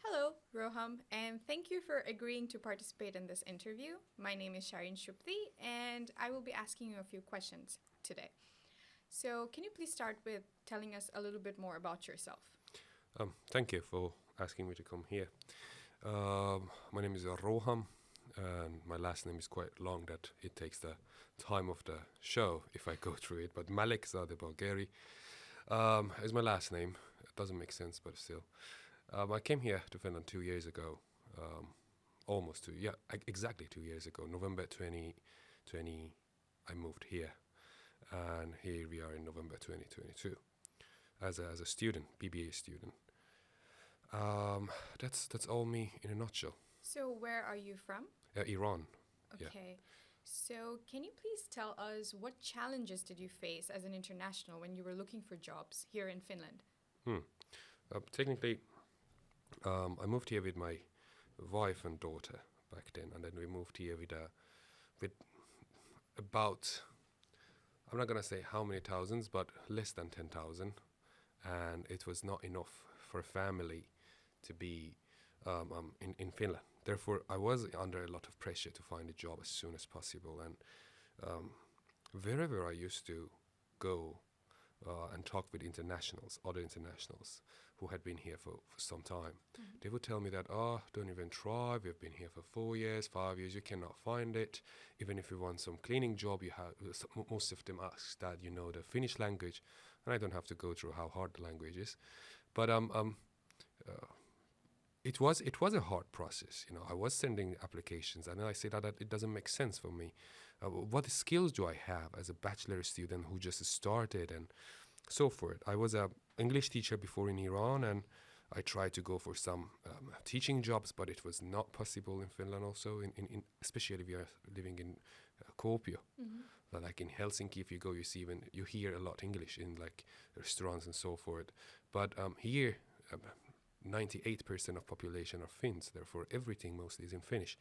Hello, Roham, and thank you for agreeing to participate in this interview. My name is Sharin Shupti, and I will be asking you a few questions today. So, can you please start with telling us a little bit more about yourself? Thank you for asking me to come here. My name is Roham, and my last name is quite long that it takes the time of the show if I go through it. But Malekzadehbagheri is my last name. It doesn't make sense, but still. I came here to Finland 2 years ago, almost exactly 2 years ago. November 2020, I moved here, and here we are in November 2022 as a student, BBA student. Um, that's all me in a nutshell. So, where are you from? Iran. Yeah. Okay. So, can you please tell us what challenges did you face as an international when you were looking for jobs here in Finland? Hmm. Technically, I moved here with my wife and daughter back then, and then we moved here with about, I'm not gonna say how many thousands, but less than 10,000, and it was not enough for a family to be in Finland. Therefore, I was under a lot of pressure to find a job as soon as possible, and um, wherever I used to go and talk with other internationals who had been here for some time, they would tell me that, don't even try. We've been here for 4 years, 5 years. You cannot find it. Even if you want some cleaning job, you have most of them ask that you know the Finnish language, and I don't have to go through how hard the language is, but uh, it was a hard process. I was sending applications, and I said that it doesn't make sense for me. What skills do I have as a bachelor student who just started and so forth? I was a English teacher before in Iran, and I tried to go for some teaching jobs, but it was not possible in Finland. Also, in especially we are living in Kuopio. Like in Helsinki, if you go, you hear a lot English in like restaurants and so forth. But here, 98% of population are Finns. Therefore, everything mostly is in Finnish.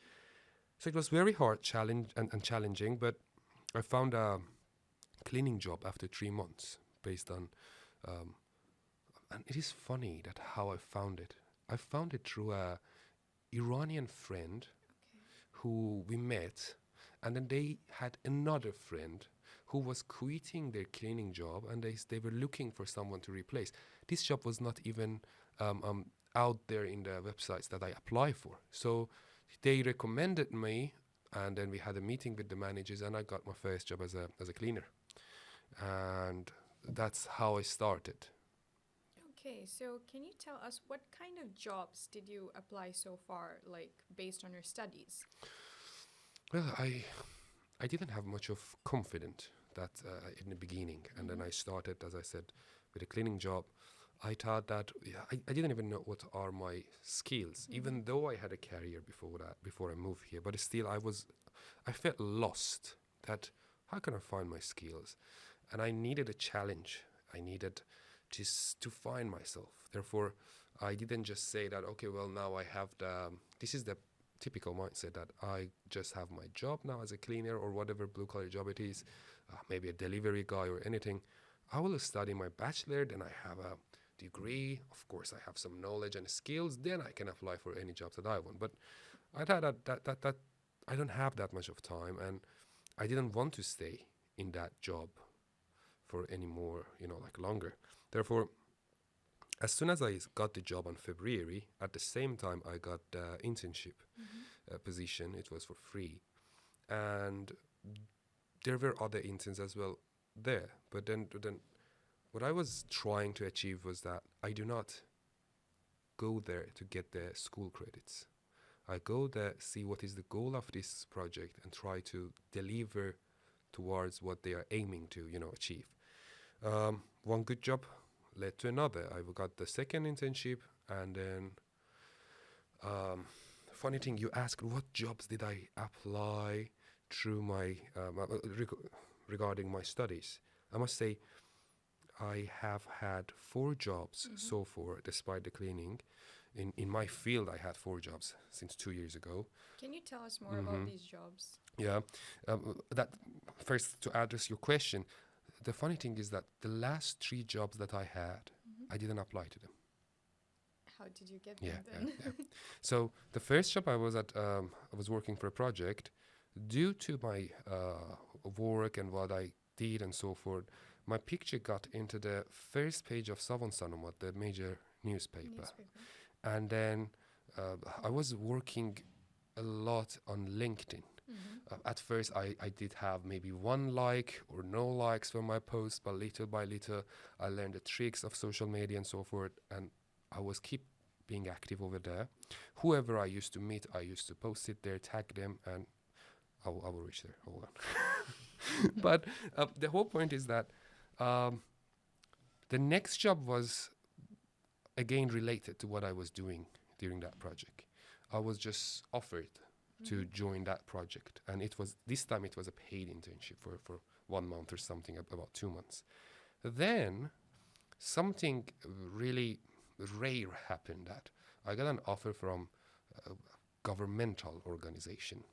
So it was very hard, and challenging. But I found a cleaning job after 3 months, based on, um, and it is funny that how I found it. I found it through a Iranian friend Okay. who we met, and then they had another friend who was quitting their cleaning job, and they were looking for someone to replace. This job was not even out there in the websites that I apply for. So they recommended me, and then we had a meeting with the managers, and I got my first job as a cleaner, and that's how I started. Okay, so can you tell us what kind of jobs did you apply so far, like based on your studies? Well, I didn't have much of confidence that in the beginning, and then I started, as I said, with a cleaning job. I thought that, yeah, I didn't even know what are my skills, even though I had a career before that, before I moved here. But still, I felt lost. That how can I find my skills? And I needed a challenge. I needed to find myself. Therefore, I didn't just say that, okay, well, now I have this is the typical mindset that I just have my job now as a cleaner or whatever blue collar job it is, maybe a delivery guy or anything. I will study my bachelor, then I have a degree. Of course, I have some knowledge and skills. Then I can apply for any jobs that I want. But I thought that I don't have that much of time, and I didn't want to stay in that job for any more, like longer. Therefore, as soon as I got the job on February, at the same time I got the internship position. It was for free, and there were other interns as well there. But then what I was trying to achieve was that I do not go there to get the school credits. I go there, see what is the goal of this project, and try to deliver towards what they are aiming to, achieve. One good job led to another. I got the second internship, and then funny thing, you asked what jobs did I apply through my regarding my studies. I must say I have had 4 jobs so far, despite the cleaning. In my field, I had 4 jobs since 2 years ago. Can you tell us more about these jobs? Yeah, that first to address your question. The funny thing is that the last 3 jobs that I had, I didn't apply to them. how did you get Yeah, them then? So the first job I was at, I was working for a project. Due to my work and what I did and so forth, my picture got into the first page of Savo Talent, the major newspaper. Newspaper. And then I was working a lot on LinkedIn. At first, I did have maybe one like or no likes for my posts, but little by little, I learned the tricks of social media and so forth, and I was keep being active over there. Whoever I used to meet, I used to post it there, tag them, and I will reach there. Hold on. But the whole point is that the next job was again related to what I was doing during that project. I was just offered to join that project, and it was this time it was a paid internship for 1 month or something, about 2 months. Then something really rare happened, that I got an offer from a governmental organization.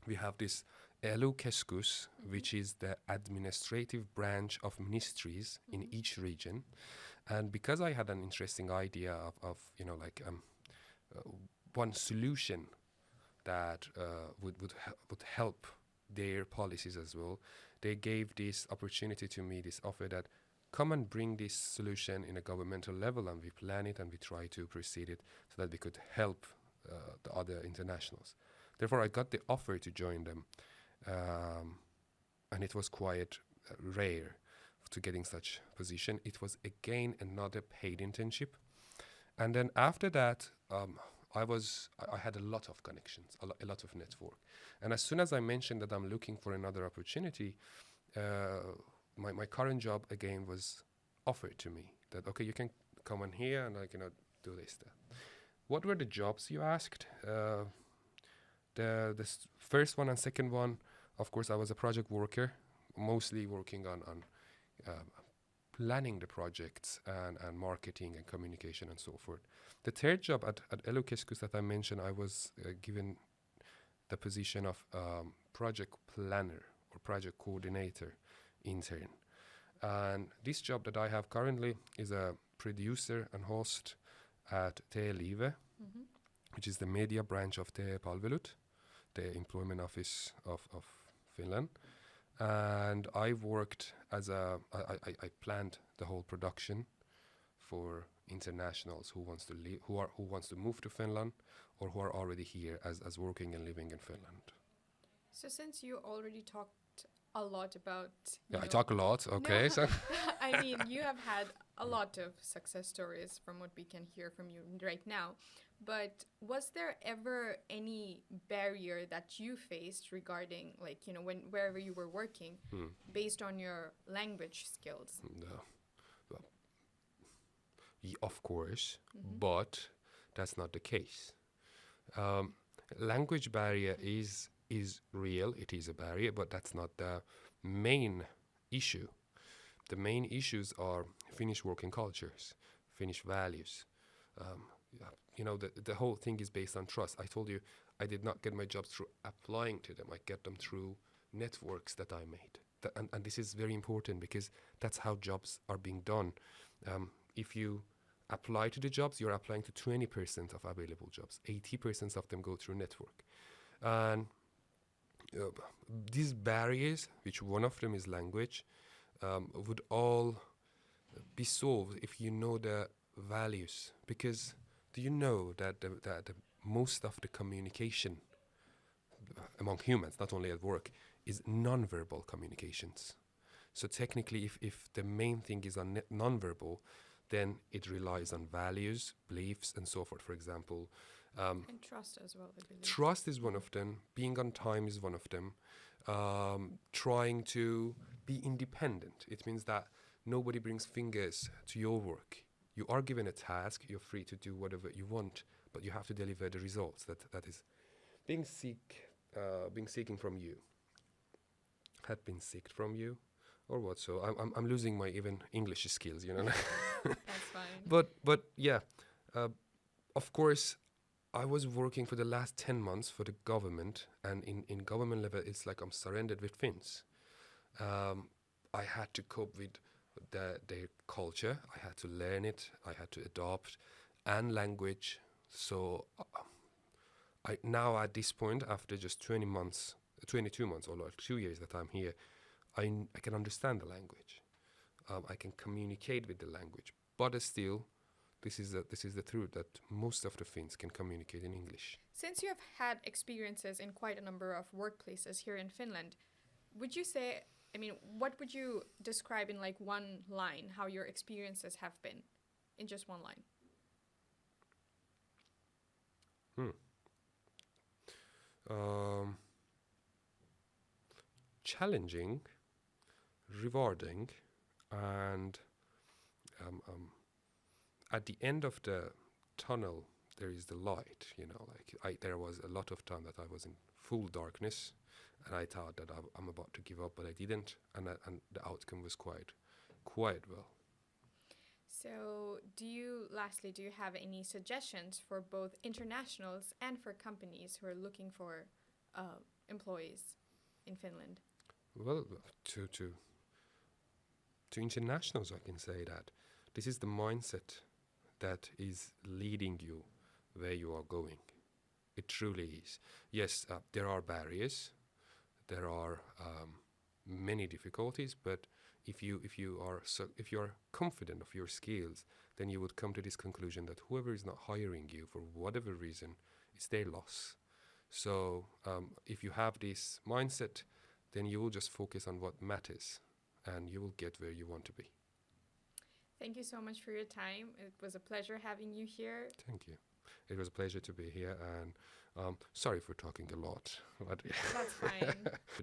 We have this ely-keskus, which is the administrative branch of ministries in each region. And because I had an interesting idea of one solution that would help their policies as well, they gave this opportunity to me, this offer that come and bring this solution in a governmental level, and we plan it and we try to proceed it so that we could help the other internationals. Therefore, I got the offer to join them, and it was quite rare to get in such position. It was again another paid internship, and then after that, I had a lot of connections, a lot of network. And as soon as I mentioned that I'm looking for another opportunity, my current job again was offered to me. That okay, you can come on here and do this. What were the jobs, you asked? The first one and second one, of course, I was a project worker, mostly working on planning the projects and marketing and communication and so forth. The third job at ely-keskus that I mentioned, I was given the position of project planner or project coordinator intern. And this job that I have currently is a producer and host at TE Live, which is the media branch of TE Palvelut, the employment office of Finland. And I worked as I planned the whole production for internationals who wants to move to Finland, or who are already here as working and living in Finland. So since you already talked a lot about... Yeah, I talk a lot, okay. No, So I mean, you have had a lot of success stories from what we can hear from you right now. But was there ever any barrier that you faced regarding, wherever you were working, based on your language skills? No. Well, of course, but that's not the case. Language barrier is real. It is a barrier, but that's not the main issue. The main issues are Finnish working cultures, Finnish values. The whole thing is based on trust. I told you I did not get my jobs through applying to them. I get them through networks that I made. And this is very important because that's how jobs are being done. If you apply to the jobs, you're applying to 20% of available jobs. 80% of them go through network. And these barriers, which one of them is language, would all be solved if you know the values. Because do you know that the most of the communication among humans, not only at work, is non-verbal communications. So technically, if the main thing is on non-verbal, then it relies on values, beliefs, and so forth. For example, And trust as well, I believe. trust is one of them. Being on time is one of them. Trying to be independent. It means that nobody brings fingers to your work. You are given a task. You're free to do whatever you want, but you have to deliver the results. That is being seeking from you. Had been seeked from you, or what? So I'm losing my even English skills. That's fine. But yeah, of course, I was working for the last 10 months for the government, and in government level, it's like I'm surrendered with Finns. I had to cope with their culture. I had to learn it. I had to adopt. and language. So I now at this point, after just 22 months or like 2 years that I'm here, I can understand the language. I can communicate with the language, but still, this is the truth that most of the Finns can communicate in English. Since you have had experiences in quite a number of workplaces here in Finland, would you say, I mean, what would you describe in like one line how your experiences have been in just one line? Challenging, rewarding, and at the end of the tunnel there is the light. Like there was a lot of time that I was in full darkness, and I thought that I'm about to give up, but I didn't, and the outcome was quite well. So, lastly, do you have any suggestions for both internationals and for companies who are looking for employees in Finland? Well, to internationals, I can say that this is the mindset that is leading you where you are going. It truly is. Yes, there are barriers, there are many difficulties, but if you are confident of your skills, then you would come to this conclusion that whoever is not hiring you for whatever reason, it's their loss. So if you have this mindset, then you will just focus on what matters, and you will get where you want to be. Thank you so much for your time. It was a pleasure having you here. Thank you. It was a pleasure to be here, and sorry for talking a lot. But That's fine.